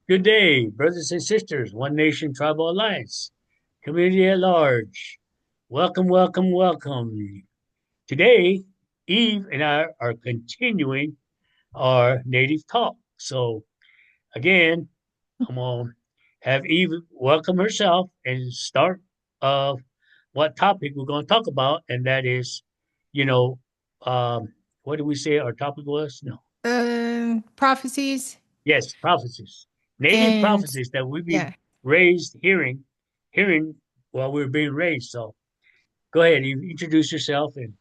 Good day, brothers and sisters, One Nation Tribal Alliance, community at large. Welcome, welcome, welcome. Today, Eve and I are continuing our native talk. So, again, I'm going to have Eve welcome herself and start what topic we're going to talk about. And that is, you know, what did we say our topic was? No. Prophecies Yes, prophecies. Native and prophecies that we've been yeah. raised hearing while we were being raised. So go ahead, you introduce yourself and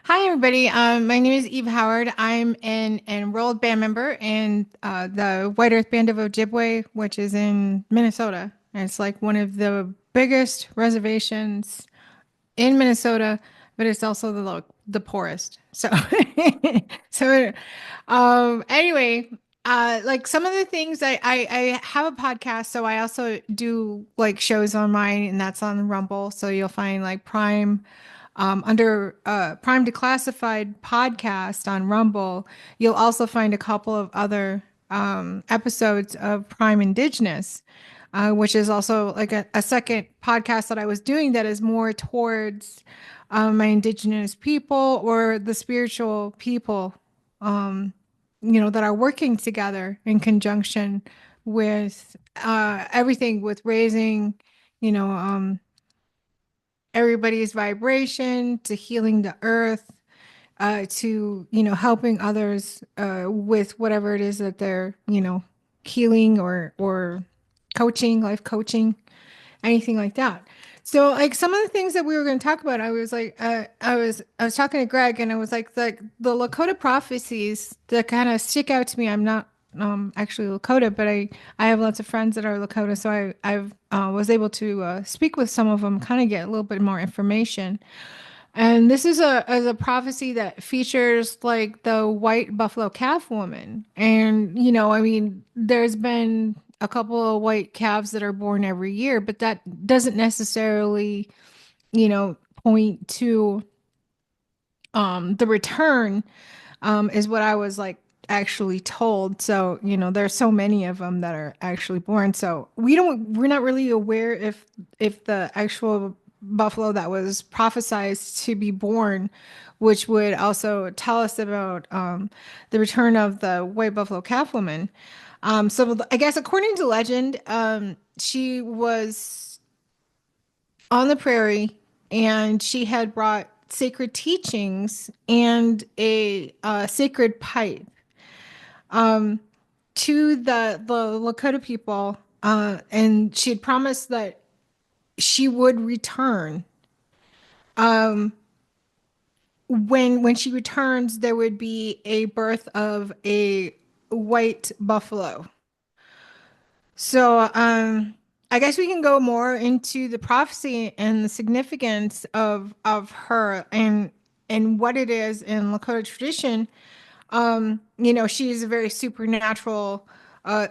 Hi, everybody. My name is Eve Howard. I'm an enrolled band member in the White Earth Band of Ojibwe, which is in Minnesota. And it's like one of the biggest reservations in Minnesota, but it's also the poorest. So, so anyway, like some of the things I have a podcast, so I also do like shows on mine, and that's on Rumble. So you'll find like Prime. Under Prime Declassified podcast on Rumble, you'll also find a couple of other episodes of Prime Indigenous, which is also like a second podcast that I was doing that is more towards my Indigenous people or the spiritual people, that are working together in conjunction with everything with raising, you know, everybody's vibration to healing the earth, to, helping others with whatever it is that they're, healing or coaching, life coaching, anything like that. So like some of the things that we were going to talk about, I was like, I was talking to Greg and I was like the Lakota prophecies that kind of stick out to me. I'm not actually Lakota, but I have lots of friends that are Lakota, so I've was able to speak with some of them, kind of get a little bit more information. And this is a prophecy that features like the white buffalo calf woman. And, I mean, there's been a couple of white calves that are born every year, but that doesn't necessarily, point to the return, is what I was like actually told. So, there's so many of them that are actually born. So we're not really aware if the actual buffalo that was prophesized to be born, which would also tell us about the return of the white buffalo calf woman. So I guess according to legend, she was on the prairie and she had brought sacred teachings and a sacred pipe to the Lakota people, and she had promised that she would return. When she returns, there would be a birth of a white buffalo. So, I guess we can go more into the prophecy and the significance of her and what it is in Lakota tradition. She's a very supernatural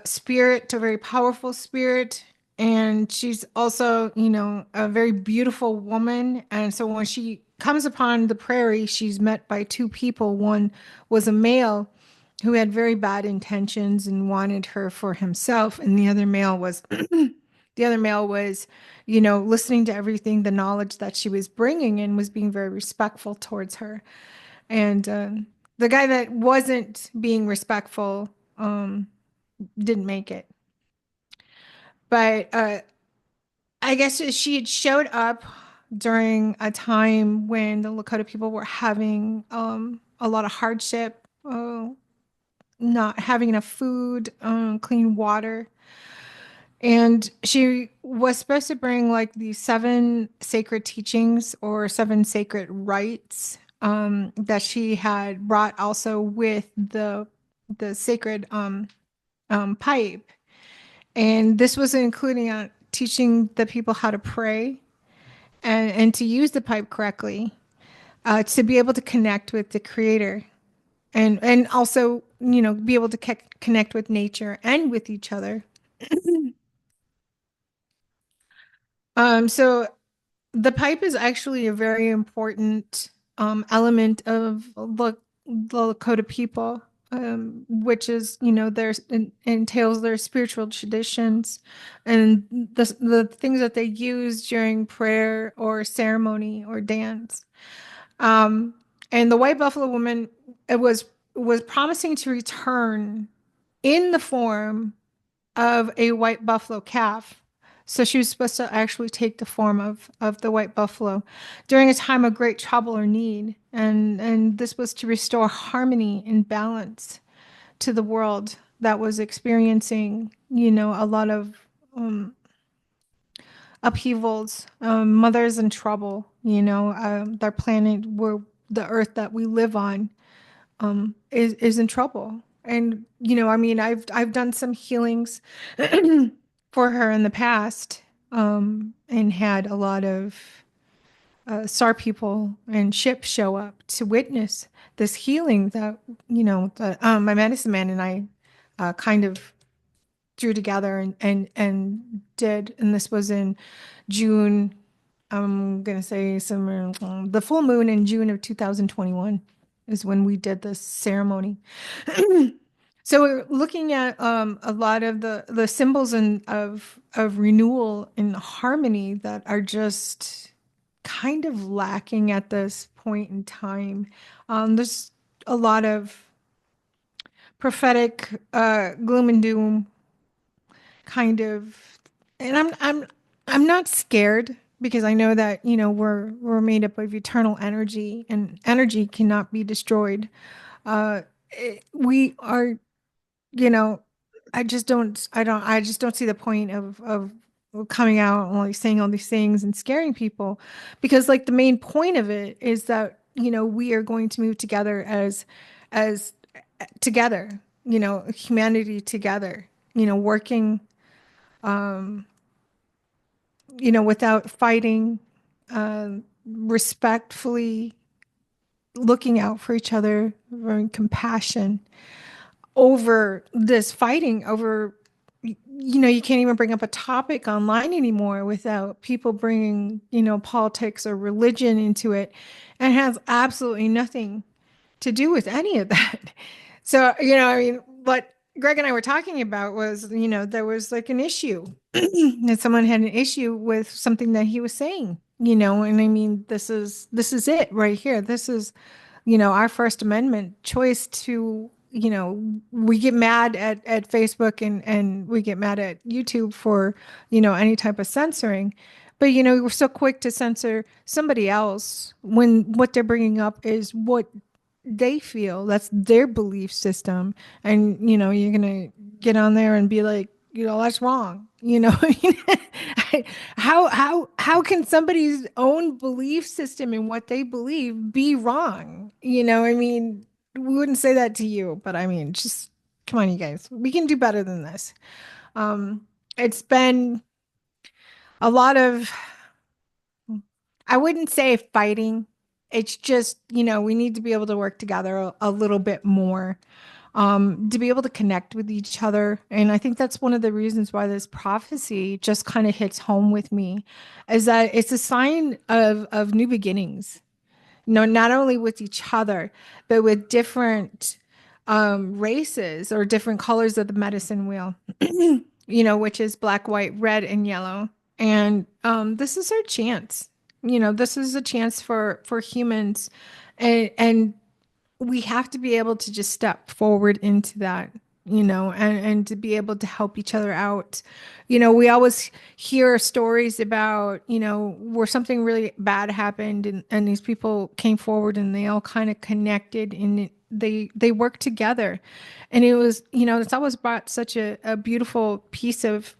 spirit, a very powerful spirit, and she's also, a very beautiful woman. And so when she comes upon the prairie, she's met by two people. One was a male who had very bad intentions and wanted her for himself, and the other male was, listening to everything, the knowledge that she was bringing, and was being very respectful towards her. And the guy that wasn't being respectful didn't make it. But I guess she had showed up during a time when the Lakota people were having a lot of hardship, not having enough food, clean water. And she was supposed to bring like these seven sacred teachings or seven sacred rites, that she had brought also with the sacred pipe. And this was including teaching the people how to pray and to use the pipe correctly, to be able to connect with the creator, and also, be able to connect with nature and with each other. So the pipe is actually a very important element of the Lakota people. which is, their entails their spiritual traditions and the things that they use during prayer or ceremony or dance. Um, and the white buffalo woman, it was promising to return in the form of a white buffalo calf. So she was supposed to actually take the form of the white buffalo during a time of great trouble or need. And this was to restore harmony and balance to the world that was experiencing, a lot of um, upheavals, mothers in trouble, their planet, where the earth that we live on, is in trouble. And I mean, I've done some healings for her in the past, and had a lot of SAR people and ships show up to witness this healing that that my medicine man and I kind of drew together and did. And this was in June. I'm gonna say somewhere the full moon in June of 2021 is when we did this ceremony. So we're looking at a lot of the symbols of renewal and harmony that are just kind of lacking at this point in time. There's a lot of prophetic gloom and doom kind of, and I'm not scared because I know that we're made up of eternal energy, and energy cannot be destroyed. We are, you know, I just don't see the point of coming out and like saying all these things and scaring people, because like the main point of it is that we are going to move together as together, humanity together, working, without fighting, respectfully looking out for each other, having compassion over this fighting over, you can't even bring up a topic online anymore without people bringing, politics or religion into it, and it has absolutely nothing to do with any of that. So, I mean, what Greg and I were talking about was, there was like an issue that someone had an issue with something that he was saying, and I mean, this is it right here. This is, our First Amendment choice to, we get mad at Facebook and we get mad at YouTube for, any type of censoring. But, we're so quick to censor somebody else when what they're bringing up is what they feel, that's their belief system. And you're gonna get on there and be like, that's wrong. I mean, how can somebody's own belief system and what they believe be wrong? I mean, we wouldn't say that to you, but I mean, just come on, you guys, we can do better than this. It's been a lot of, I wouldn't say fighting. It's just, we need to be able to work together a little bit more, to be able to connect with each other. And I think that's one of the reasons why this prophecy just kind of hits home with me, is that it's a sign of new beginnings. Not only with each other, but with different races or different colors of the medicine wheel, which is black, white, red, and yellow. And this is our chance. This is a chance for humans, and we have to be able to just step forward into that, and to be able to help each other out. We always hear stories about, where something really bad happened, and these people came forward and they all kind of connected, and they worked together. And it was, it's always brought such a beautiful piece of,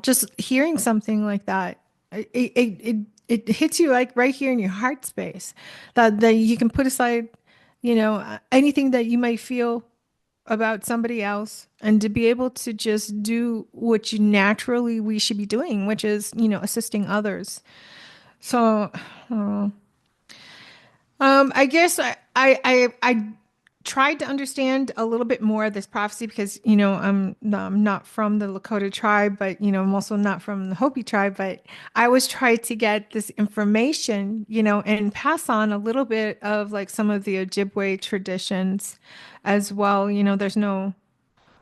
just hearing something like that. It hits you like right here in your heart space, that you can put aside, anything that you might feel about somebody else, and to be able to just do what you naturally we should be doing, which is, assisting others. So, I guess I tried to understand a little bit more of this prophecy because, I'm not from the Lakota tribe, but, I'm also not from the Hopi tribe, but I always try to get this information, and pass on a little bit of like some of the Ojibwe traditions as well. There's no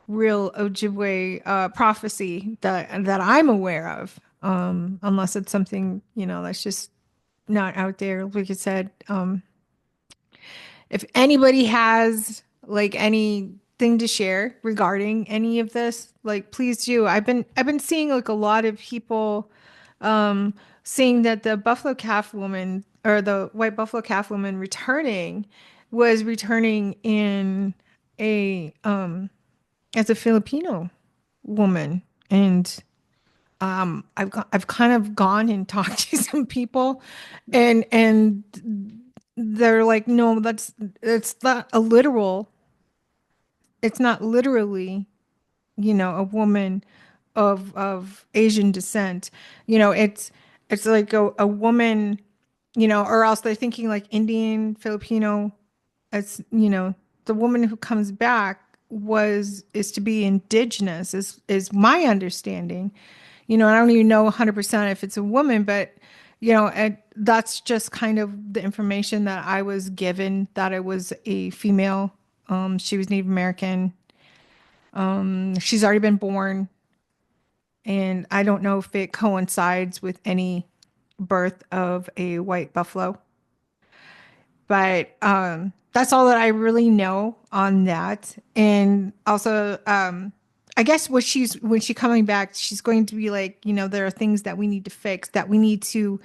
real Ojibwe prophecy that I'm aware of, unless it's something, that's just not out there. Like I said, if anybody has like anything to share regarding any of this, like please do. I've been seeing like a lot of people saying that the buffalo calf woman or the white buffalo calf woman was returning in a as a Filipino woman. And I've kind of gone and talked to some people, and they're like, no, it's not a literal. It's not literally, a woman of Asian descent. It's like a woman, or else they're thinking like Indian, Filipino. It's, the woman who comes back is to be indigenous is my understanding. I don't even know 100% if it's a woman, but that's just kind of the information that I was given, that it was a female. She was Native American. She's already been born, and I don't know if it coincides with any birth of a white buffalo. But that's all that I really know on that. And also, I guess when she coming back, she's going to be like, there are things that we need to fix, that we need to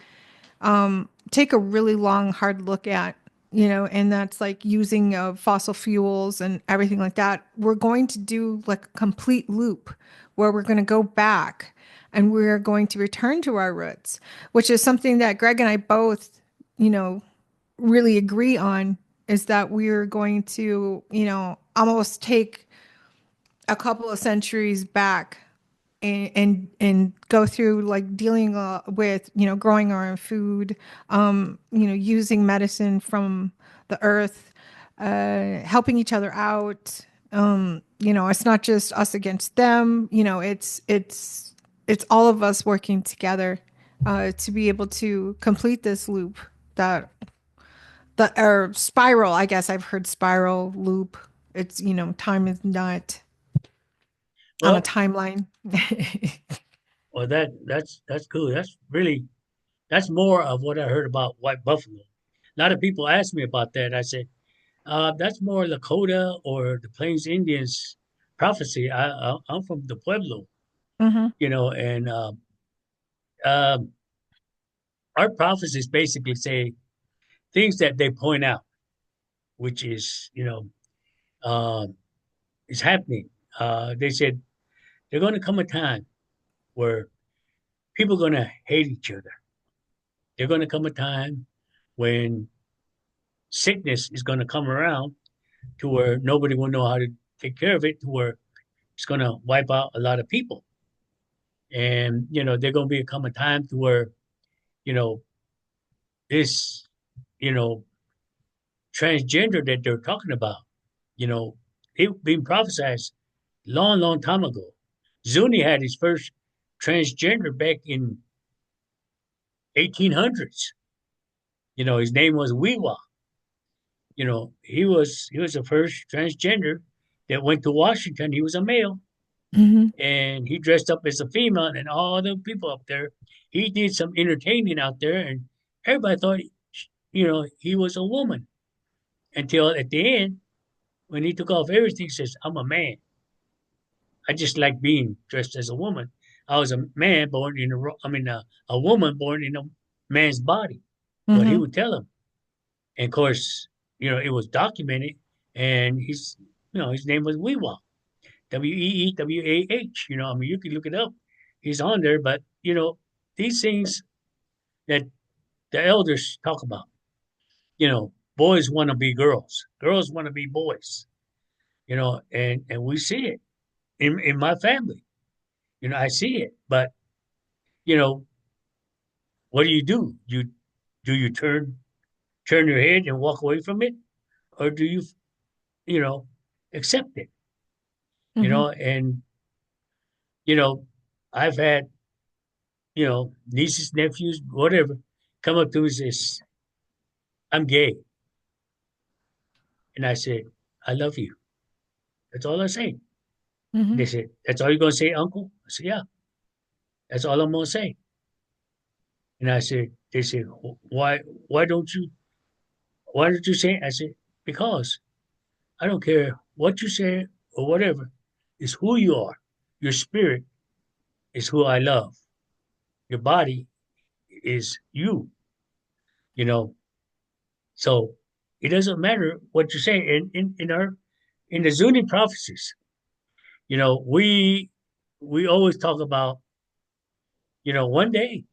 take a really long, hard look at, and that's like using of fossil fuels and everything like that. We're going to do like a complete loop where we're going to go back and we're going to return to our roots, which is something that Greg and I both, you know, really agree on, is that we're going to, almost take a couple of centuries back and go through like dealing with, growing our own food, using medicine from the earth, helping each other out. It's not just us against them. It's all of us working together to be able to complete this loop, that the or spiral. I guess I've heard spiral loop. It's, time is not on a Well, timeline. well, that's cool. That's more of what I heard about white buffalo. A lot of people ask me about that. I said, that's more Lakota or the Plains Indians prophecy. I'm from the Pueblo, Hmm. and um, our prophecies basically say things that they point out, which is, is happening. They said there's going to come a time where people are going to hate each other. There's going to come a time when sickness is going to come around to where nobody will know how to take care of it, to where it's going to wipe out a lot of people. And, there's going to become a time to where, you know, this, you know, transgender that they're talking about, you know, it been prophesied long, long time ago. Zuni had his first transgender back in 1800s. His name was Weewa. He was the first transgender that went to Washington. He was a male, Hmm. and he dressed up as a female, and all the people up there. He did some entertaining out there, and everybody thought, he was a woman until at the end when he took off everything. He says, "I'm a man. I just like being dressed as a woman. I was a man born in a woman born in a man's body." But he Hmm. would tell him, and of course, it was documented, and his name was Weewah, Weewah. You can look it up. He's on there, but these things that the elders talk about. Boys want to be girls, girls want to be boys. And we see it in my family. I see it, but you know, what do you do? Do you turn your head and walk away from it, or do you? you know, accept it, Hmm. and, you know, I've had, nieces, nephews, whatever, come up to me and says, I'm gay. And I said, I love you. That's all I say. Hmm. They said, that's all you're going to say, uncle? I said, yeah, that's all I'm going to say. And I said, they said, why don't you, why don't you say it? I said, because I don't care what you say or whatever. It's who you are. Your spirit is who I love. Your body is you, you know. So it doesn't matter what you say. In the Zuni prophecies, we always talk about, one day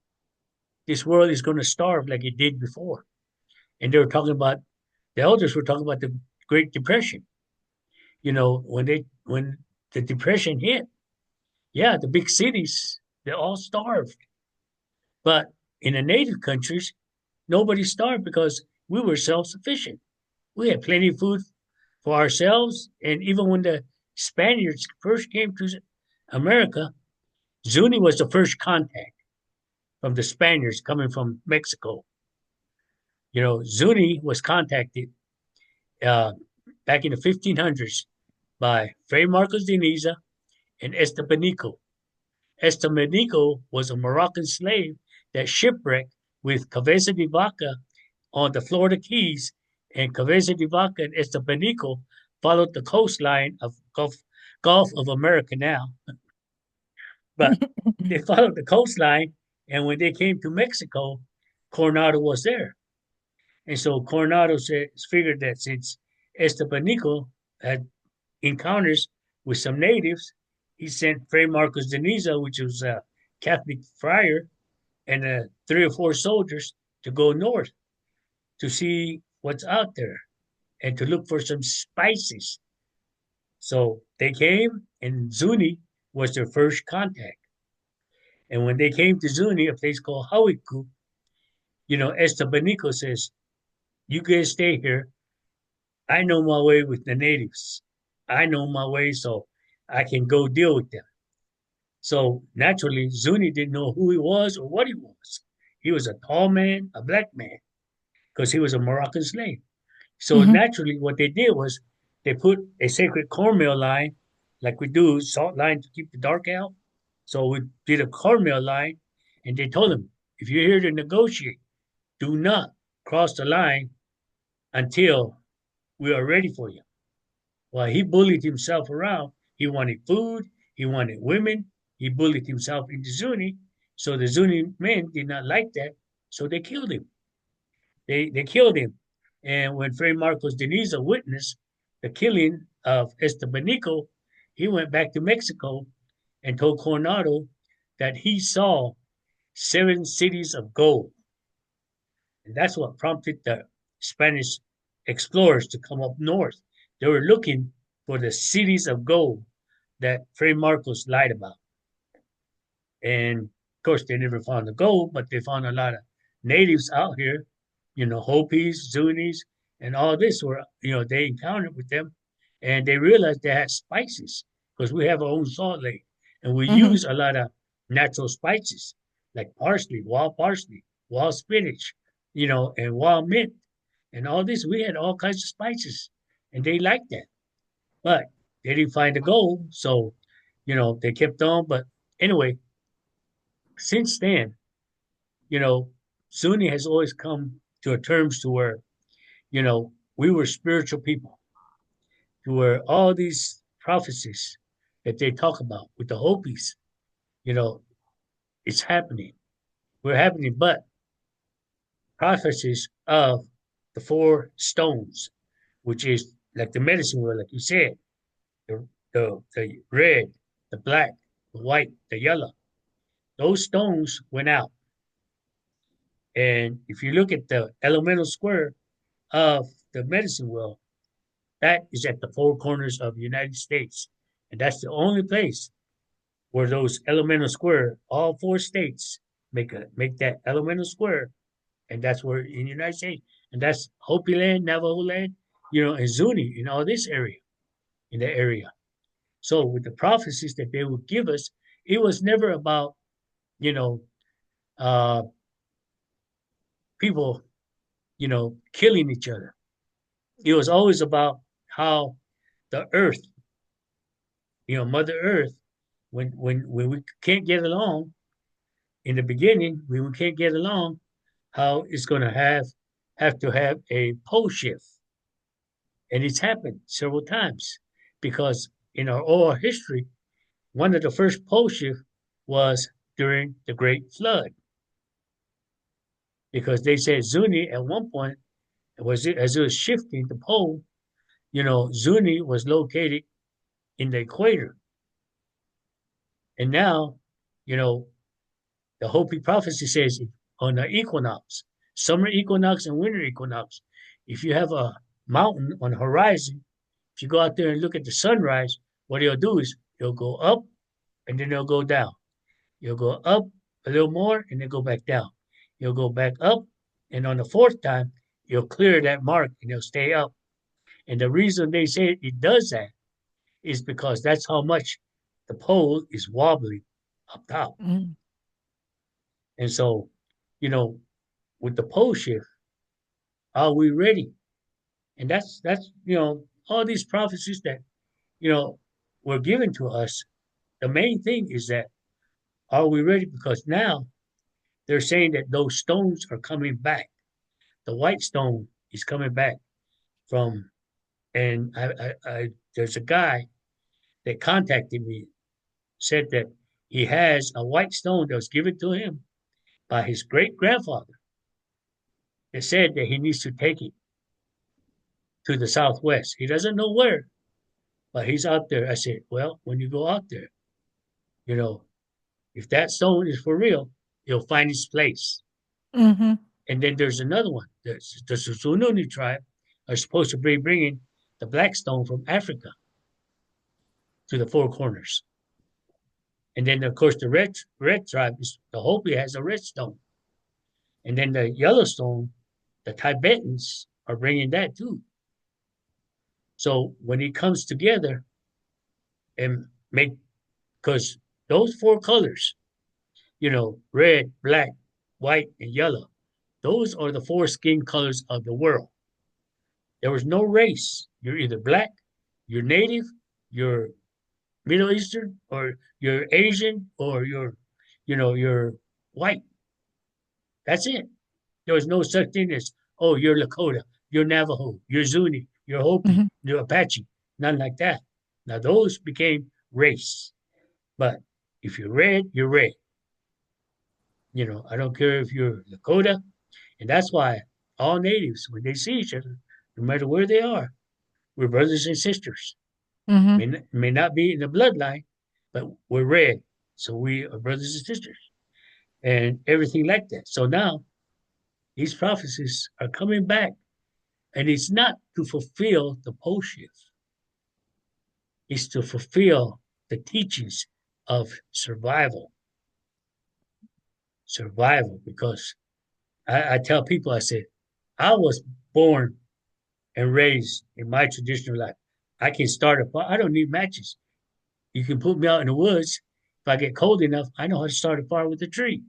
this world is going to starve like it did before. And they were talking about the elders were talking about the Great Depression. When the depression hit, yeah, the big cities they all starved. But in the native countries, nobody starved because we were self sufficient. We had plenty of food for ourselves. And even when the Spaniards first came to America, Zuni was the first contact from the Spaniards coming from Mexico. Zuni was contacted uh, back in the 1500s by Fray Marcos de Niza and Estebanico. Estebanico was a Moroccan slave that shipwrecked with Cabeza de Vaca on the Florida Keys, and Cabeza de Vaca and Estebanico followed the coastline of Gulf of America now. But they followed the coastline, and when they came to Mexico, Coronado was there. And so Coronado figured that since Estebanico had encounters with some natives, he sent Fray Marcos de Niza, which was a Catholic friar, and 3 or 4 soldiers to go north to see what's out there and to look for some spices. So they came, and Zuni was their first contact. And when they came to Zuni, a place called Hawiku, Estebanico says, you guys stay here. I know my way with the natives. I know my way, so I can go deal with them. So naturally, Zuni didn't know who he was or what he was. He was a tall man, a black man, because he was a Moroccan slave. So Hmm. naturally, what they did was they put a sacred cornmeal line, like we do, salt line to keep the dark out. So we did a cornmeal line, and they told him, if you're here to negotiate, do not cross the line until we are ready for you. While he bullied himself around, he wanted food, he wanted women, he bullied himself into Zuni. So the Zuni men did not like that, so they killed him. They killed him. And when Fray Marcos de Niza witnessed the killing of Estebanico, he went back to Mexico and told Coronado that he saw 7 cities of gold. And that's what prompted the Spanish explorers to come up north. They were looking for the cities of gold that Fray Marcos lied about. And of course, they never found the gold, but they found a lot of natives out here, Hopis, Zunis, and all this were, they encountered with them, and they realized they had spices because we have our own salt lake, and we Hmm. use a lot of natural spices like parsley, wild spinach, and wild mint, and all this. We had all kinds of spices, and they liked that, but they didn't find the gold, so they kept on. But anyway, since then, you know, Sunni has always come to a terms to where, we were spiritual people, to where all these prophecies that they talk about with the Hopis, you know, it's happening. We're happening, but prophecies of the 4 stones, which is like the medicine wheel, like you said, the red, the black, the white, the yellow. Those stones went out. And if you look at the elemental square of the medicine wheel, that is at the 4 corners of the United States. And that's the only place where those elemental square, all 4 states make that elemental square. And that's where in the United States. And that's Hopi land, Navajo land. and Zuni in all this area, in the area. So with the prophecies that they would give us, it was never about, you know, uh, people, killing each other. It was always about how the earth, Mother Earth, when we can't get along in the beginning, when we can't get along, how it's going to have to have a pole shift, and it's happened several times because in our oral history, one of the first pole shifts was during the Great Flood because they said Zuni at one point was as it was shifting the pole, Zuni was located in the equator, and now, you know, the Hopi prophecy says on the equinox, summer equinox and winter equinox, if you have a mountain on the horizon, if you go out there and look at the sunrise, what he'll do is he'll go up and then he'll go down. He'll go up a little more and then go back down. He'll go back up, and on the fourth time, he'll clear that mark and he'll stay up. And the reason they say it does that is because that's how much the pole is wobbling up top. Mm-hmm. And so, you know, with the pole shift, are we ready? And that's all these prophecies that were given to us. The main thing is that are we ready? Because now they're saying that those stones are coming back. The white stone is coming back from, and there's a guy that contacted me, said that he has a white stone that was given to him by his great grandfather. That said that he needs to take it to the southwest. He doesn't know where, but he's out there. I said, well, when you go out there, you know, if that stone is for real, he'll find his place. Mm-hmm. And then there's another one. The Zuni tribe are supposed to be bringing the black stone from Africa to the Four Corners. And then, of course, the red tribe, the Hopi has a red stone. And then the Yellowstone, the Tibetans are bringing that too. So when it comes together and make, because those four colors, red, black, white, and yellow, those are the four skin colors of the world. There was no race. You're either black, you're native, you're Middle Eastern, or you're Asian, or you're white. That's it. There was no such thing as, oh, you're Lakota, you're Navajo, you're Zuni, you're Hopi, Mm-hmm. you're Apache. None like that. Now those became race. But if you're red, you're red. I don't care if you're Lakota. And that's why all natives, when they see each other, no matter where they are, we're brothers and sisters. Mm-hmm. May not be in the bloodline, but we're red. So we are brothers and sisters and everything like that. So now these prophecies are coming back, and it's not to fulfill the pole shift, it's to fulfill the teachings of survival. Survival, because I tell people, I said, I was born and raised in my traditional life. I can start a fire. I don't need matches. You can put me out in the woods. If I get cold enough, I know how to start a fire with a tree.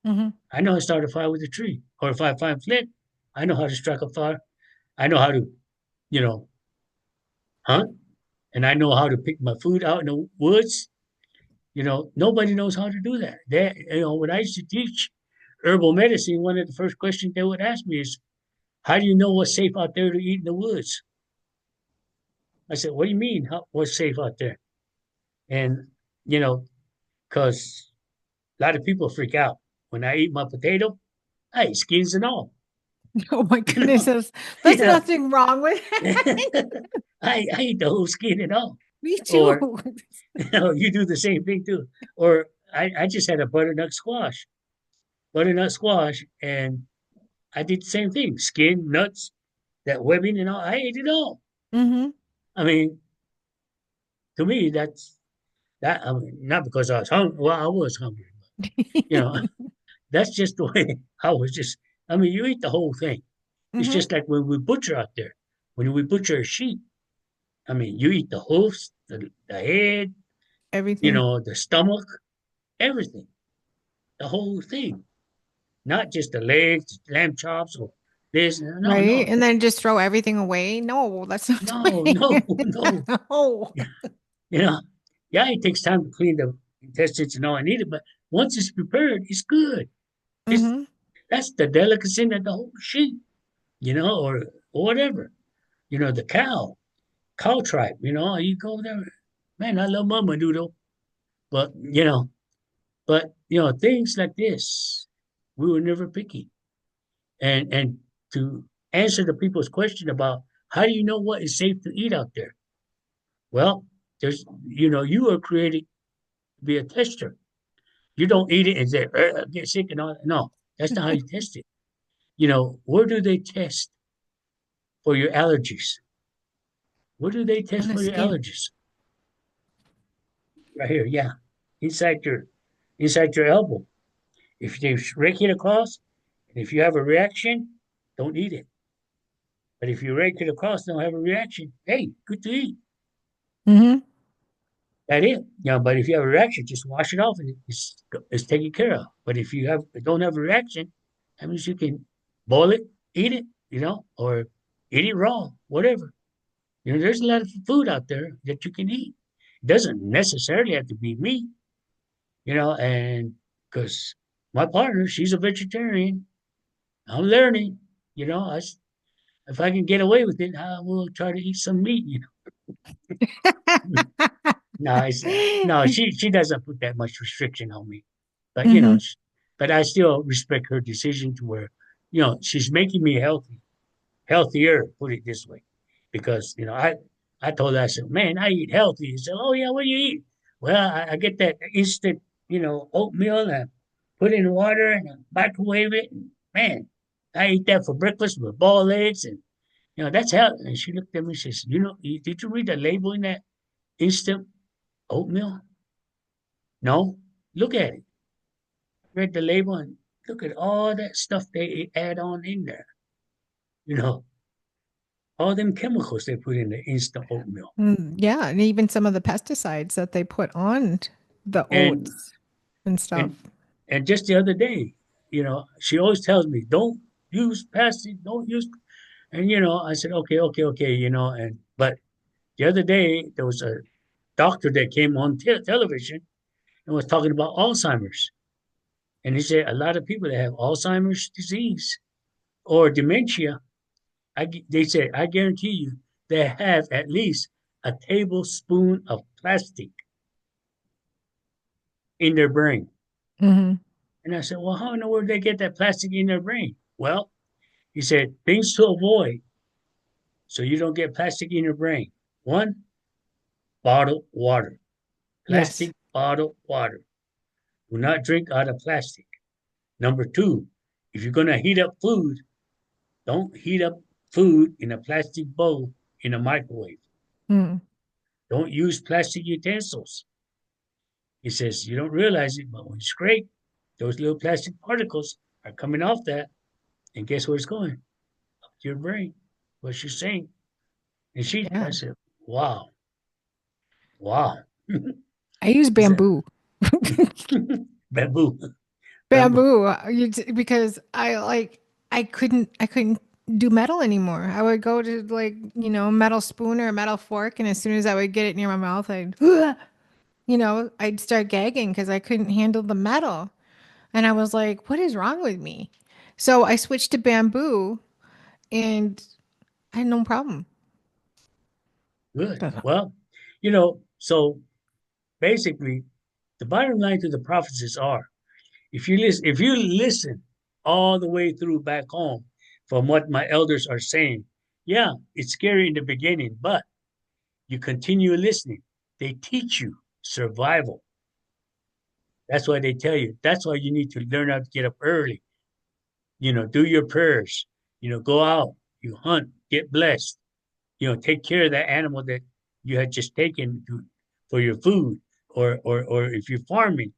Mm-hmm. I know how to start a fire with a tree. Or if I find flint, I know how to strike a fire. I know how to, you know, hunt, and I know how to pick my food out in the woods. Nobody knows how to do that. When I used to teach herbal medicine, one of the first questions they would ask me is, how do you know what's safe out there to eat in the woods? I said, what do you mean? What's safe out there? And, you know, because a lot of people freak out. When I eat my potato, I eat skins and all. Oh my You goodness, know, there's you know, nothing wrong with it. I eat the whole skin and all. Me Or, too. you do the same thing too. Or I just had a butternut squash, and I did the same thing. Skin, nuts, that webbing and all. I ate it all. Mm-hmm. I mean, to me, that. I mean, not because I was hungry. Well, I was hungry. You know, that's just the way I was. Just, I mean, you eat the whole thing. It's Mm-hmm. just like when we butcher out there. When we butcher a sheep, I mean, you eat the hoofs, the head, Everything. the stomach, everything, the whole thing, not just the legs, lamb chops, or this. No, Right? no, And then just throw everything away. No, that's not the no, way. no, no. No. You know, yeah, it takes time to clean the intestines and all I need it, but once it's prepared, it's good. It's Hmm. That's the delicacy of the whole sheep, or whatever. The cow tribe. You go there, man. I love Mama Doodle, but things like this, we were never picky. And to answer the people's question about how do you know what is safe to eat out there? Well, you were created to be a tester. You don't eat it and say, get sick and all that. No, that's not how you test it. Where do they test for your allergies? Where do they On test the for your skin. allergies? Right here, yeah. Inside your elbow. If they rake it across, and if you have a reaction, don't eat it. But if you rake it across and don't have a reaction, hey, good to eat. Hmm. That it. But if you have a reaction, just wash it off and it's taken care of. But if you don't have a reaction, that means you can boil it, eat it, or eat it raw, whatever. There's a lot of food out there that you can eat. It doesn't necessarily have to be meat, and because my partner, she's a vegetarian. I'm learning, if I can get away with it, I will try to eat some meat, No, no, she doesn't put that much restriction on me. But Hmm. but I still respect her decision to where, she's making me healthier, put it this way. Because, I told her, I said, man, I eat healthy. She said, oh yeah, what do you eat? Well, I get that instant, oatmeal and I put it in water and I microwave it. And man, I eat that for breakfast with boiled eggs and that's healthy. And she looked at me and says, did you read the label in that instant oatmeal? No, look at it. Read the label and look at all that stuff they add on in there. You know, all them chemicals they put in the instant oatmeal. Yeah, and even some of the pesticides that they put on the And oats and stuff. and and just the other day, she always tells me, don't use plastic, don't use. And I said, okay, okay, okay, And but the other day there was a doctor that came on television and was talking about Alzheimer's, and he said a lot of people that have Alzheimer's disease or dementia, they said, I guarantee you, they have at least a tablespoon of plastic in their brain. Hmm. And I said, well, how in the world did they get that plastic in their brain? Well, he said, things to avoid so you don't get plastic in your brain. One, bottled water, Yes. plastic bottled water. Do not drink out of plastic. Number two, if you're going to heat up food, don't heat up food in a plastic bowl in a microwave. Mm. Don't use plastic utensils. He says, you don't realize it, but when you scrape, those little plastic particles are coming off that. And guess where it's going? Up to your brain. What she's saying. I Yeah. said, wow, wow. I use He said, bamboo. bamboo, bamboo. Bamboo, because I couldn't do metal anymore. I would go to like, metal spoon or a metal fork, and as soon as I would get it near my mouth, I'd start gagging because I couldn't handle the metal. And I was like, what is wrong with me? So I switched to bamboo and I had no problem. Good. Well, so basically, the bottom line to the prophecies are if you listen all the way through back home from what my elders are saying, yeah, it's scary in the beginning, but you continue listening. They teach you survival. That's why they tell you. That's why you need to learn how to get up early. Do your prayers. Go out, you hunt, get blessed. Take care of that animal that you had just taken for your food, or if you're farming,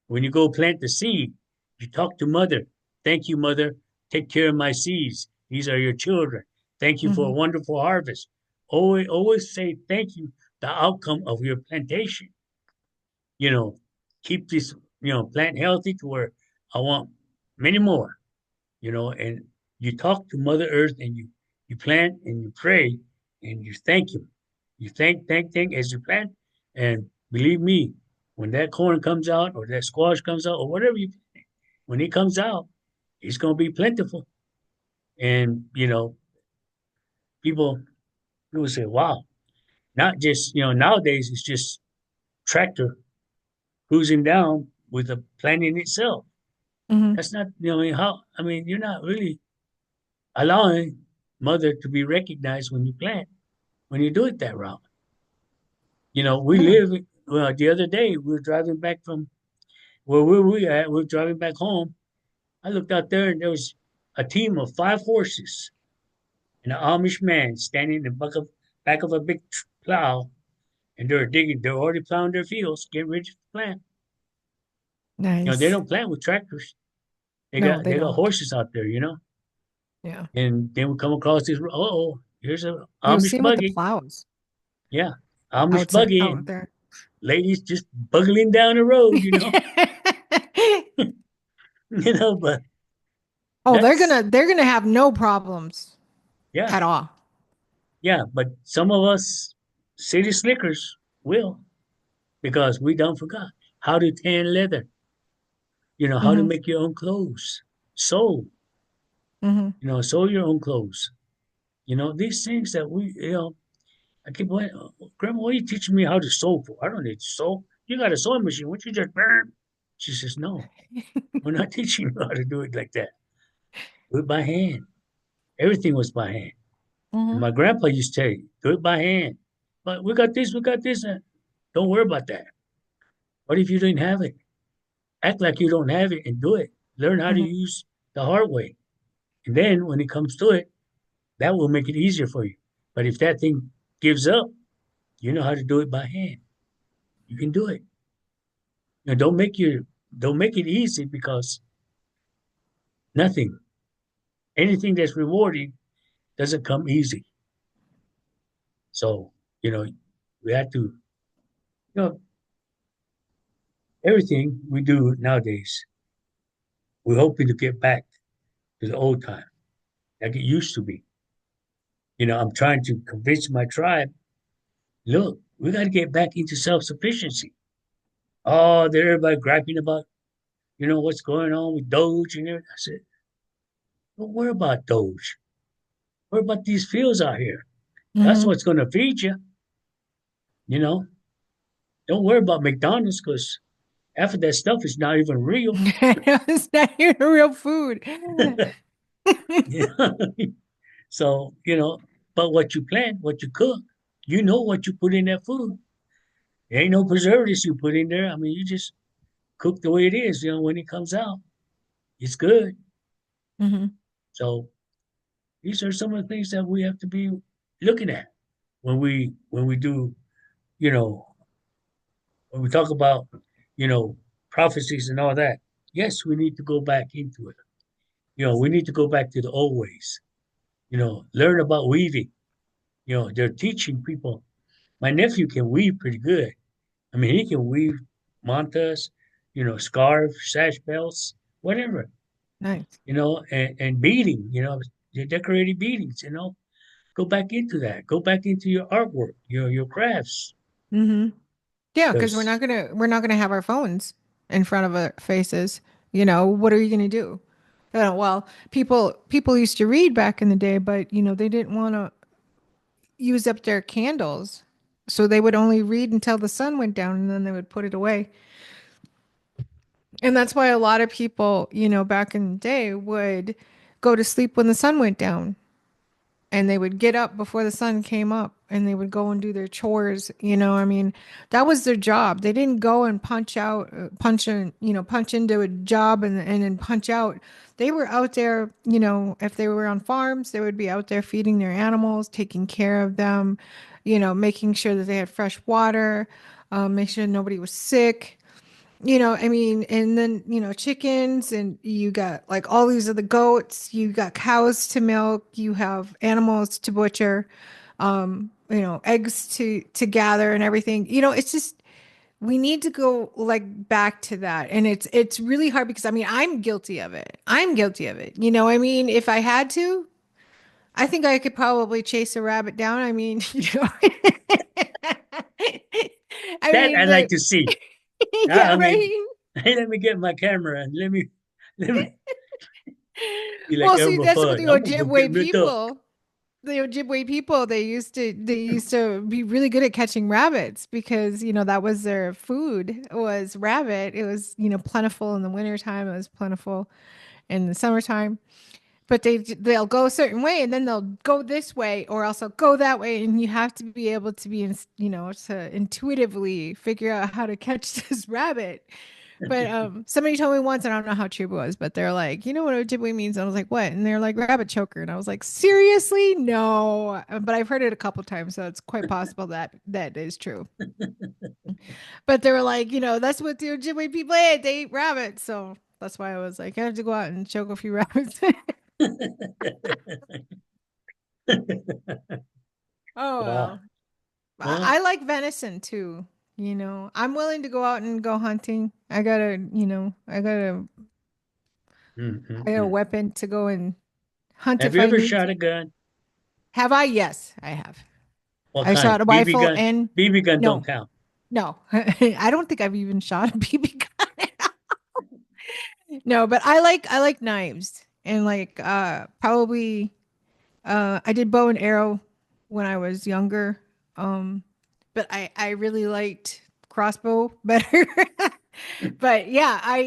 when you go plant the seed, you talk to mother. Thank you, mother. Take care of my seeds. These are your children. Thank you for a Hmm. wonderful harvest. Always say thank you, the outcome of your plantation. You know, keep this, plant healthy to where I want many more, and you talk to Mother Earth and you plant and you pray and you thank him. You thank as you plant. And believe me, when that corn comes out or that squash comes out or whatever when it comes out, it's gonna be plentiful. And people people say, wow, not just nowadays it's just tractor cruising down with the planting itself. Hmm. That's not how you're not really allowing mother to be recognized when you plant, when you do it that route. We Yeah. live well, the other day we were driving back from where we at, we are driving back home. I looked out there and there was a team of 5 horses and an Amish man standing in the back of a big plow, and they're already plowing their fields, getting ready to plant. They Nice. don't plant with tractors. They No, got they they got don't. horses out there. Yeah. And then we come across this. Oh, here's a You'll Amish see them with the buggy. plows Yeah, Amish outside buggy, out and there. ladies just buggling down the road. But Oh, they're that's gonna they're gonna have no problems yeah, at all. yeah. But some of us city slickers will because we don't forgot how to tan leather. How to Hmm. make your own clothes. Sew, Hmm. sew your own clothes. These things that I keep going, Grandma, what are you teaching me how to sew for? I don't need to sew. You got a sewing machine. What you just burn? She says, no, we're not teaching you how to do it like that. Do it by hand. Everything was by hand. And Hmm. my grandpa used to say, do it by hand. But we got this, we got this. Don't worry about that. What if you didn't have it? Act like you don't have it and do it. Learn how to Hmm. use the hard way. And then when it comes to it, that will make it easier for you. But if that thing gives up, you know how to do it by hand. You can do it. Don't make it easy because nothing, anything that's rewarding doesn't come easy. So, you know, we have to, know, everything we do nowadays, we're hoping to get back to the old time, like it used to be. I'm trying to convince my tribe, look, we got to get back into self-sufficiency. Oh, they're everybody griping about, what's going on with Doge and everything. I said, don't worry about Doge. Worry about these fields out here. That's Hmm. what's going to feed you. You know, don't worry about McDonald's because half of that stuff is not even real. It's not even real food. Yeah. So, but what you plant, what you cook, you know what you put in that food. There ain't no preservatives you put in there. You just cook the way it is, when it comes out. It's good. Hmm. So these are some of the things that we have to be looking at when we do, you know, when we talk about, you know, prophecies and all that. Yes, we need to go back into it. We need to go back to the old ways. Learn about weaving. They're teaching people. My nephew can weave pretty good. He can weave mantas, scarves, sash belts, whatever, Nice. and beading, the decorated beadings. Go back into that. Go back into your artwork, your crafts. Hmm. Yeah, because we're Because not gonna we're not gonna have our phones in front of our faces. What are you gonna do? Well, people used to read back in the day, but they didn't want to use up their candles. So they would only read until the sun went down and then they would put it away. And that's why a lot of people, back in the day would go to sleep when the sun went down and they would get up before the sun came up and they would go and do their chores. That was their job. They didn't go and punch out, punch into a job and then punch out. They were out there, if they were on farms, they would be out there feeding their animals, taking care of them, making sure that they had fresh water, make sure nobody was sick. I mean, and then, chickens, and you got like all these other goats, you got cows to milk, you have animals to butcher, eggs to gather and everything. It's just we need to go like back to that. And it's really hard because I mean, I'm guilty of it. I'm guilty of it. I mean, if I had to, I think I could probably chase a rabbit down. I mean, I That mean, I'd like to see. yeah, I mean, right. let me get my camera and let me be like Well, see, Elmer that's what Fudd. the I'm gonna go get Ojibwe ripped up. people, they used to be really good at catching rabbits because, that was their food was rabbit. It was, plentiful in the wintertime. It was plentiful in the summertime. But they'll go a certain way and then they'll go this way or else they'll go that way. And you have to be able to to intuitively figure out how to catch this rabbit. But somebody told me once, and I don't know how true it was, but they're like, you know what Ojibwe means? And I was like, what? And they're like, rabbit choker. And I was like, seriously? No. But I've heard it a couple times, so it's quite possible that that is true. But they were like, that's what the Ojibwe people ate. They ate rabbits. So that's why I was like, I have to go out and choke a few rabbits. Oh, Wow. well. Well, I like venison too. I'm willing to go out and go hunting. I got a mm. weapon to go and hunt Have if you I ever need shot to. a gun? Have I? Yes, I have. What I kind? shot a BB rifle gun? and BB gun don't no, count. no. I don't think I've even shot a BB gun. No, but I like knives and like probably I did bow and arrow when I was younger. But I really liked crossbow better. But yeah,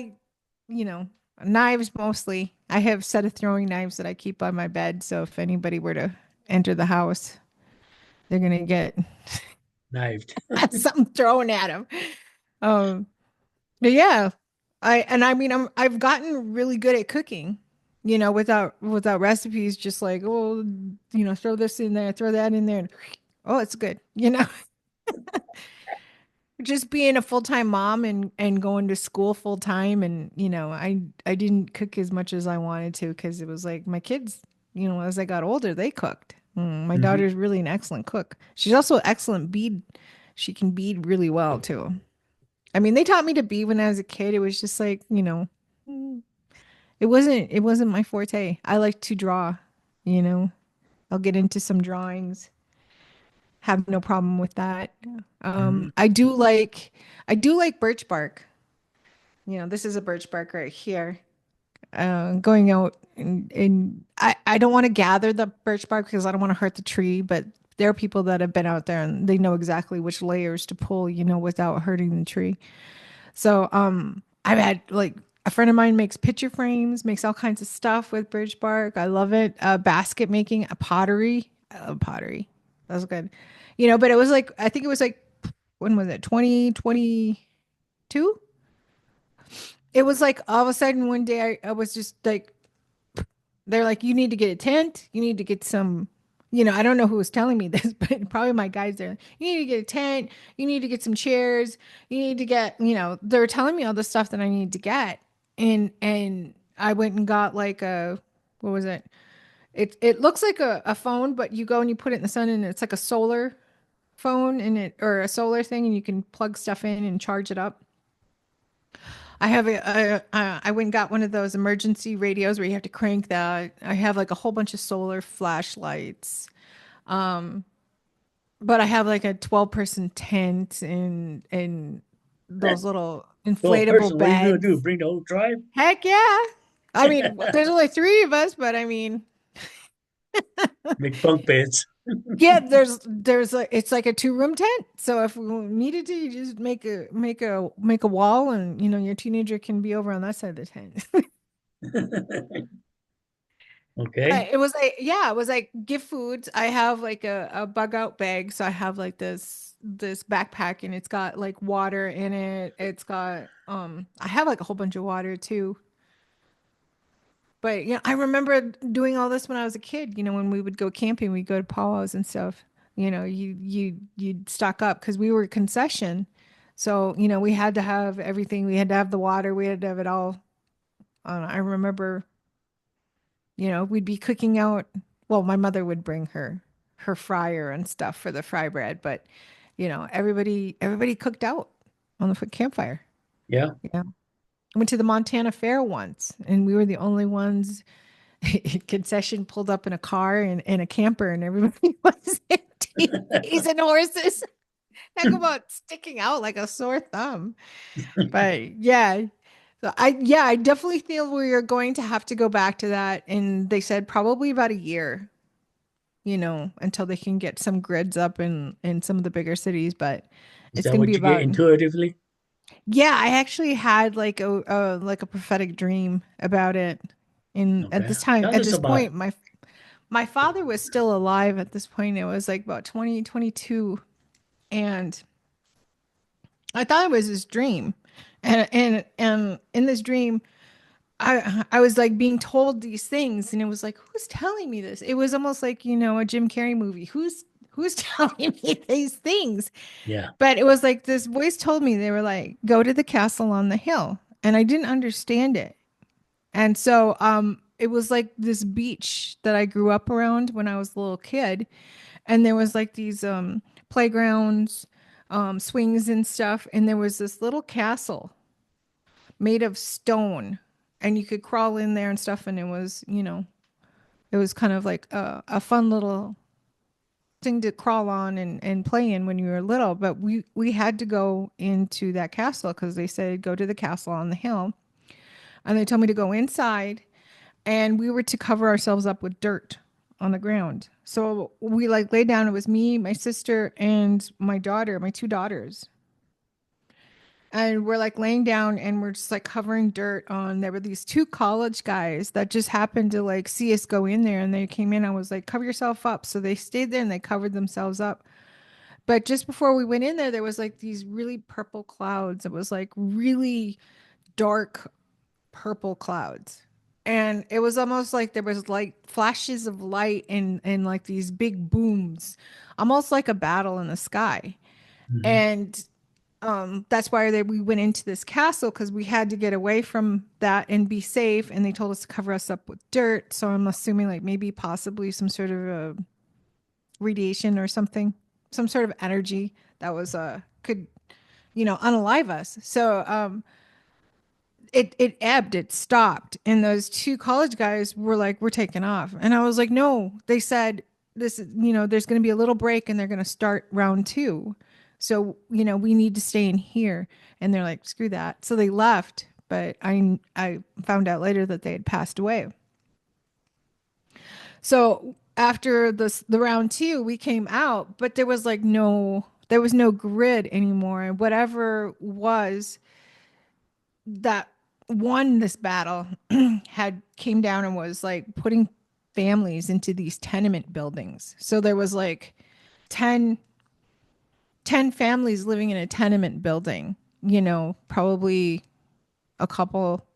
you know, knives mostly. I have a set of throwing knives that I keep on my bed, so if anybody were to enter the house, they're gonna get Knifed. something thrown at them. Um, but yeah, I mean I've gotten really good at cooking, without recipes, just like, oh, throw this in there, throw that in there, and oh, it's good. Just being a full-time mom and going to school full time, and I didn't cook as much as I wanted to because it was like my kids, as I got older, they cooked. My Hmm. daughter's really an excellent cook. She's also an excellent bead. She can bead really well too. I mean, they taught me to bead when I was a kid. It was just like, mm, it wasn't my forte. I like to draw, you know. I'll get into some drawings. Have no problem with that. Hmm. I do like birch bark. This is a birch bark right here. Going out and I don't want to gather the birch bark because I don't want to hurt the tree, but there are people that have been out there and they know exactly which layers to pull, without hurting the tree. So, I've had like a friend of mine makes picture frames, makes all kinds of stuff with birch bark. I love it. Basket making, pottery. I love pottery. That's good. But it was like, I think it was like, when was it? 2022? It was like all of a sudden one day I was just like, they're like, you need to get a tent. You need to get some, I don't know who was telling me this, but probably my guys there. You need to get a tent. You need to get some chairs. You need to get, they were telling me all the stuff that I need to get. And I went and got like what was it? It looks like a phone, but you go and you put it in the sun and it's like a solar phone or a solar thing, and you can plug stuff in and charge it up. I went and got one of those emergency radios where you have to crank that. I have like a whole bunch of solar flashlights. But I have like a 12-person tent and those little Well, inflatable person, what are you gonna do? beds. Bring the whole tribe? Heck yeah. I mean, there's only three of us, but I mean, Make bunk beds. yeah, it's like a two-room tent. So if we needed to, you just make a wall, and your teenager can be over on that side of the tent. Okay. But it was like gift foods. I have like a bug out bag. So I have like this backpack, and it's got like water in it. It's got I have like a whole bunch of water too. But I remember doing all this when I was a kid, when we would go camping, we'd go to powwows and stuff. You'd stock up because we were a concession. So, we had to have everything. We had to have the water. We had to have it all. I remember, we'd be cooking out. Well, my mother would bring her fryer and stuff for the fry bread, but everybody cooked out on the campfire. Yeah. Yeah. I went to the Montana Fair once, and we were the only ones. Concession pulled up in a car and a camper, and everybody was TVs and horses. Talk about sticking out like a sore thumb. But yeah. So I definitely feel we are going to have to go back to that. And they said probably about a year, until they can get some grids up in some of the bigger cities. But Is it's that going to be what you get about, intuitively? yeah, I actually had like a prophetic dream about it. And Okay. at Tell us this about point, it. my father was still alive at this point. It was like about 2022. And I thought it was his dream. And in this dream, I was like being told these things, and it was like, who's telling me this? It was almost like, a Jim Carrey movie. Who's telling me these things? Yeah. But it was like this voice told me, they were like, go to the castle on the hill. And I didn't understand it. And so it was like this beach that I grew up around when I was a little kid. And there was like these playgrounds, swings and stuff. And there was this little castle made of stone, and you could crawl in there and stuff. And it was kind of like a fun little thing to crawl on and play in when you were little. But we had to go into that castle because they said go to the castle on the hill, and they told me to go inside, and we were to cover ourselves up with dirt on the ground. So we like lay down. It was me, my sister, and my daughter, my two daughters. And we're like laying down, and we're just like covering dirt on. There were these two college guys that just happened to like see us go in there, and they came in. I was like, cover yourself up. So they stayed there and they covered themselves up. But just before we went in there was like these really purple clouds. It was like really dark purple clouds. And it was almost like there was like flashes of light and like these big booms, almost like a battle in the sky. Hmm. And that's why we went into this castle, because we had to get away from that and be safe. And they told us to cover us up with dirt. So I'm assuming like maybe possibly some sort of radiation or something, some sort of energy that was could unalive us. So it ebbed, it stopped, and those two college guys were like, we're taking off. And I was like, no. They said this is, there's going to be a little break, and they're going to start round two. So we need to stay in here. And they're like, screw that. So they left. But I found out later that they had passed away. So after the round two, we came out, but there was no grid anymore. And whatever was that won this battle had came down and was like putting families into these tenement buildings. So there was like 10 10 families living in a tenement building, probably a couple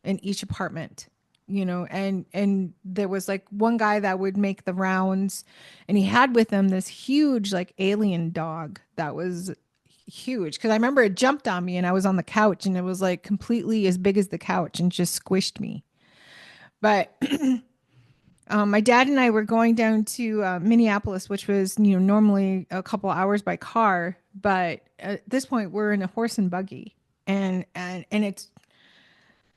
in each apartment, and there was like one guy that would make the rounds, and he had with him this huge like alien dog that was huge, because I remember it jumped on me and I was on the couch, and it was like completely as big as the couch and just squished me. But my dad and I were going down to Minneapolis, which was normally a couple hours by car, but at this point we're in a horse and buggy, and it's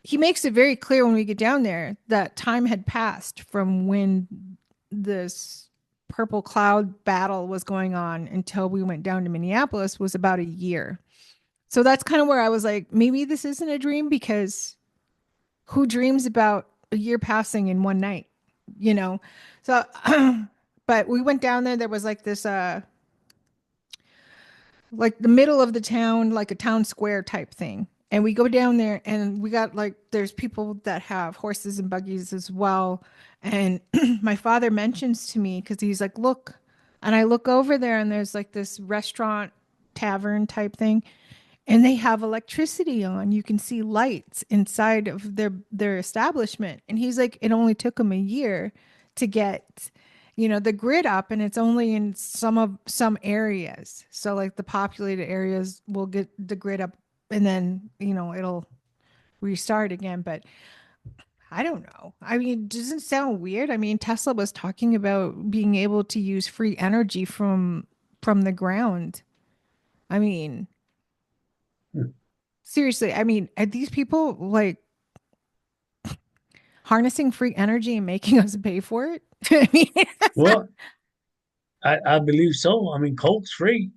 he makes it very clear when we get down there that time had passed from when this purple cloud battle was going on until we went down to Minneapolis was about a year. So that's kind of where I was like, maybe this isn't a dream, because who dreams about a year passing in one night, you know? So, but we went down there. There was like this, like the middle of the town, like a town square type thing. And we go down there, and we got like, there's people that have horses and buggies as well. And my father mentions to me, because he's like, look, and I look over there, and there's like this restaurant tavern type thing, and they have electricity on. You can see lights inside of their establishment. And he's like, it only took him a year to get the grid up, and it's only in some areas. So like the populated areas will get the grid up, and then, it'll restart again. But I don't know. I mean, doesn't it sound weird? I mean, Tesla was talking about being able to use free energy from the ground. I mean, Hmm. seriously, I mean, are these people like harnessing free energy and making us pay for it? I mean, Well, I believe so. I mean, Coke's free.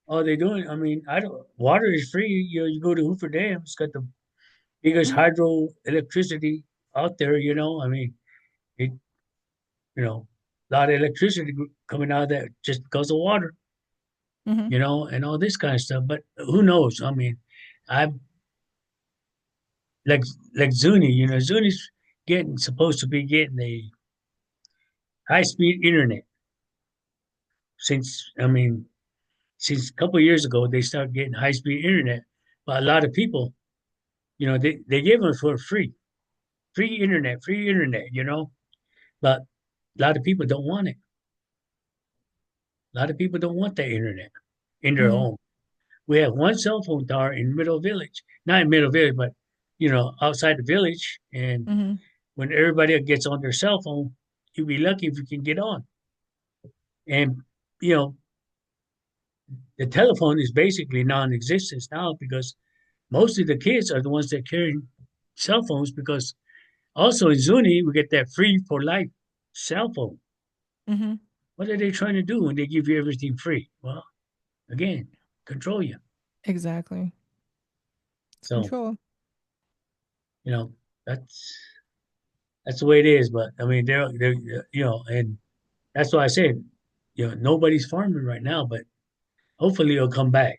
All they doing, I mean, I don't. Water is free. You go to Hoover Dam. It's got the biggest hmm hydroelectricity out there. I mean, it. A lot of electricity coming out of that just because of water. hmm And all this kind of stuff. But who knows? I mean, I like like Zuni. Zuni's getting supposed to be getting a high speed internet since. I mean, since a couple of years ago, they started getting high speed internet. But a lot of people, they give them for free, free internet. But a lot of people don't want it. A lot of people don't want that internet in their hmm home. We have one cell phone tower in Middle Village, not in Middle Village, but outside the village. And hmm when everybody gets on their cell phone, you'll be lucky if you can get on. And you know, the telephone is basically non-existent now because most of the kids are the ones that carry cell phones because also in Zuni we get that free for life cell phone. hmm What are they trying to do when they give you everything free? Well, again, control you. Exactly. It's So, control. you know, that's that's the way it is. But I mean, they're and that's why I said, nobody's farming right now, but hopefully it'll come back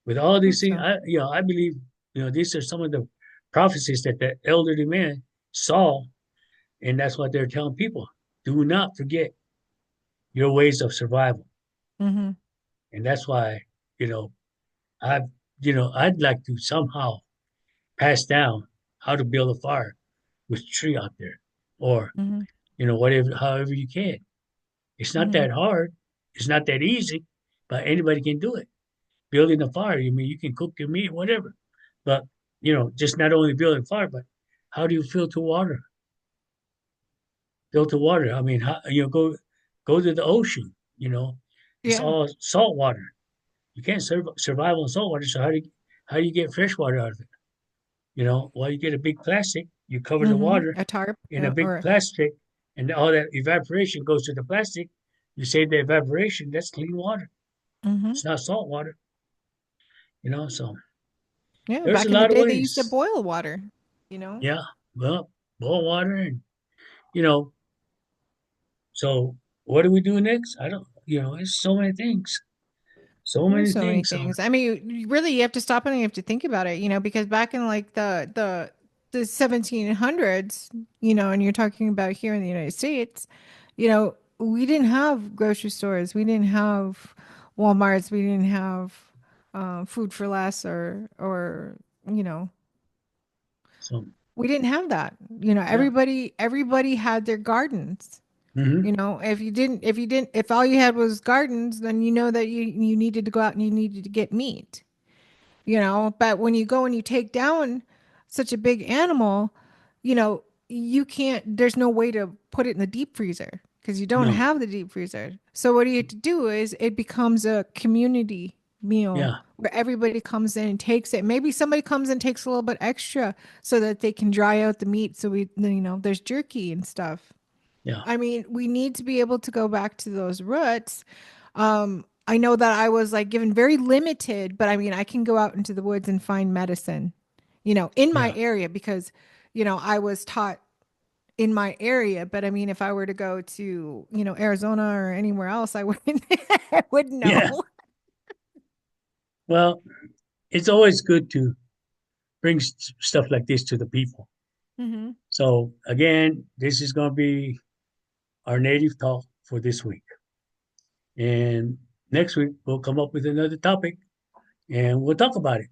with all Hope these things. so. I believe, these are some of the prophecies that the elderly man saw, and that's what they're telling people. Do not forget your ways of survival, hmm and that's why, you know, I, I'd like to somehow pass down how to build a fire with a tree out there, or hmm whatever, however you can. It's not hmm that hard. It's not that easy, but anybody can do it. Building a fire, you mean you can cook your meat, whatever. But just not only building a fire, but how do you filter water? Filter water. I mean, how, go to the ocean. It's Yeah. all salt water. You can't survive on salt water. So how do you get fresh water out of it? Well, you get a big plastic. You cover the water A tarp, in a big or plastic, and all that evaporation goes to the plastic. You save the evaporation. That's clean water. hmm It's not salt water. So yeah. there's a Back in the lot of day, they used to ways. boil water. You know. Yeah. Well, boil water and you know. So what do we do next? I don't. There's so many things. So There's many so many things. So things. I mean, really, you have to stop and you have to think about it. Because back in like the 1700s, and you're talking about here in the United States, we didn't have grocery stores, we didn't have Walmarts, we didn't have food for less, or you know, so we didn't have that. yeah. Everybody had their gardens. Mm-hmm. If all you had was gardens, then you know that you needed to go out and you needed to get meat. But when you go and you take down such a big animal, you can't, there's no way to put it in the deep freezer because you don't No. have the deep freezer. So what you have to do is it becomes a community meal Yeah. where everybody comes in and takes it. Maybe somebody comes and takes a little bit extra so that they can dry out the meat. So there's jerky and stuff. Yeah. I mean, we need to be able to go back to those roots. I know that I was like given very limited, but I mean, I can go out into the woods and find medicine, in my Yeah. area because, I was taught in my area. But I mean, if I were to go to, Arizona or anywhere else, I wouldn't, I wouldn't Yeah. know. Well, it's always good to bring stuff like this to the people. hmm So again, this is going to be our native talk for this week, and next week we'll come up with another topic and we'll talk about it.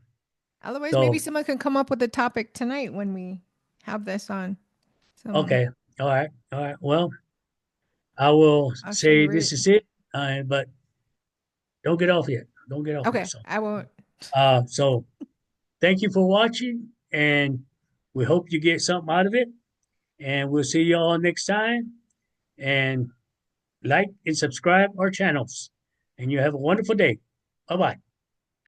Otherwise, maybe So someone can come up with a topic tonight when we have this on. Someone. okay. All right. All right. Well, I will I'll show say you this it. is it, but don't get off yet. Don't get off yet. Okay, So, I won't. so thank you for watching, and we hope you get something out of it. And we'll see you all next time. And like and subscribe our channels. And you have a wonderful day. Bye bye.